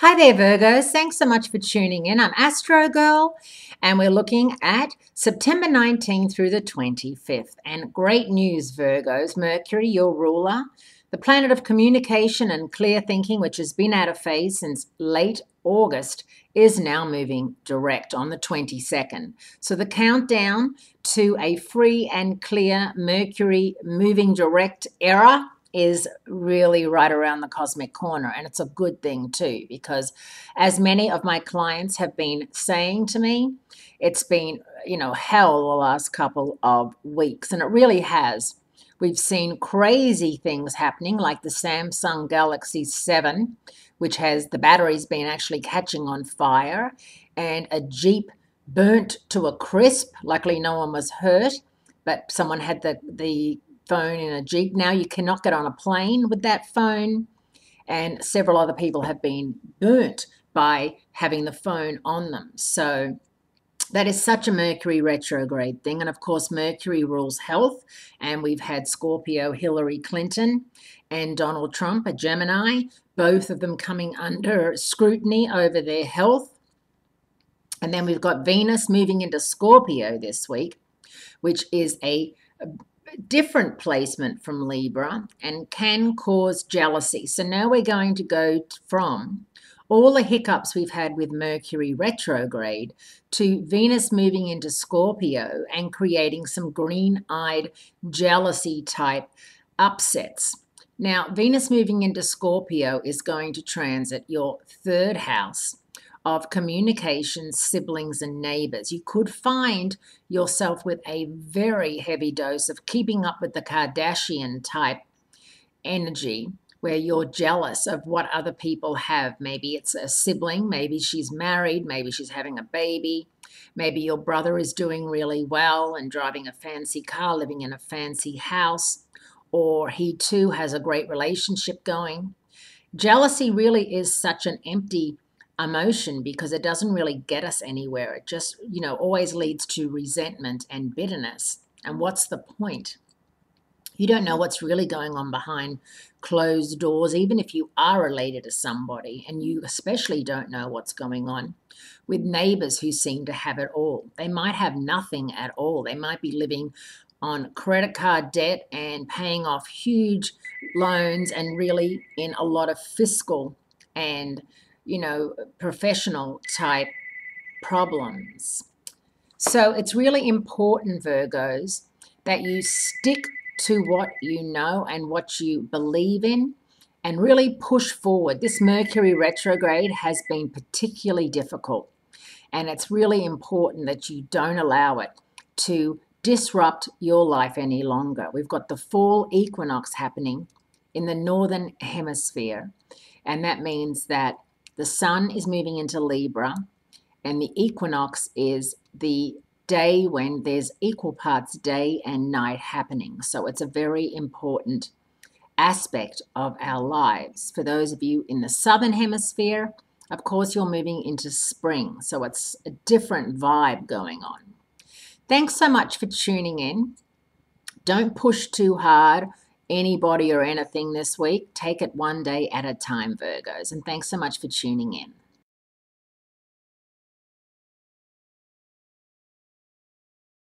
Hi there, Virgos. Thanks so much for tuning in. I'm Astrogirl, and we're looking at September 19th through the 25th. And great news, Virgos. Mercury, your ruler, the planet of communication and clear thinking, which has been out of phase since late August, is now moving direct on the 22nd. So the countdown to a free and clear Mercury moving direct era is really right around the cosmic corner. And it's a good thing too, because as many of my clients have been saying to me, it's been, hell the last couple of weeks. And it really has. We've seen crazy things happening, like the Samsung Galaxy 7, which has the batteries been actually catching on fire, and a Jeep burnt to a crisp. Luckily, no one was hurt, but someone had the phone in a Jeep. Now you cannot get on a plane with that phone, and several other people have been burnt by having the phone on them. So that is such a Mercury retrograde thing. And of course, Mercury rules health, and we've had Scorpio Hillary Clinton and Donald Trump, a Gemini, both of them coming under scrutiny over their health. And then we've got Venus moving into Scorpio this week, which is a different placement from Libra and can cause jealousy. So now we're going to go from all the hiccups we've had with Mercury retrograde to Venus moving into Scorpio and creating some green-eyed jealousy type upsets. Now, Venus moving into Scorpio is going to transit your third house of communication, siblings, and neighbors. You could find yourself with a very heavy dose of keeping up with the Kardashian type energy, where you're jealous of what other people have. Maybe it's a sibling, maybe she's married, maybe she's having a baby, maybe your brother is doing really well and driving a fancy car, living in a fancy house, or he too has a great relationship going. Jealousy really is such an empty emotion because it doesn't really get us anywhere. It just, always leads to resentment and bitterness. And what's the point? You don't know what's really going on behind closed doors, even if you are related to somebody, and you especially don't know what's going on with neighbors who seem to have it all. They might have nothing at all. They might be living on credit card debt and paying off huge loans and really in a lot of fiscal and professional type problems. So it's really important, Virgos, that you stick to what you know and what you believe in and really push forward. This Mercury retrograde has been particularly difficult, and it's really important that you don't allow it to disrupt your life any longer. We've got the fall equinox happening in the northern hemisphere, and that means that the sun is moving into Libra, and the equinox is the day when there's equal parts day and night happening. So it's a very important aspect of our lives. For those of you in the southern hemisphere, of course, you're moving into spring. So it's a different vibe going on. Thanks so much for tuning in. Don't push too hard anybody or anything this week. Take it one day at a time, Virgos. And thanks so much for tuning in.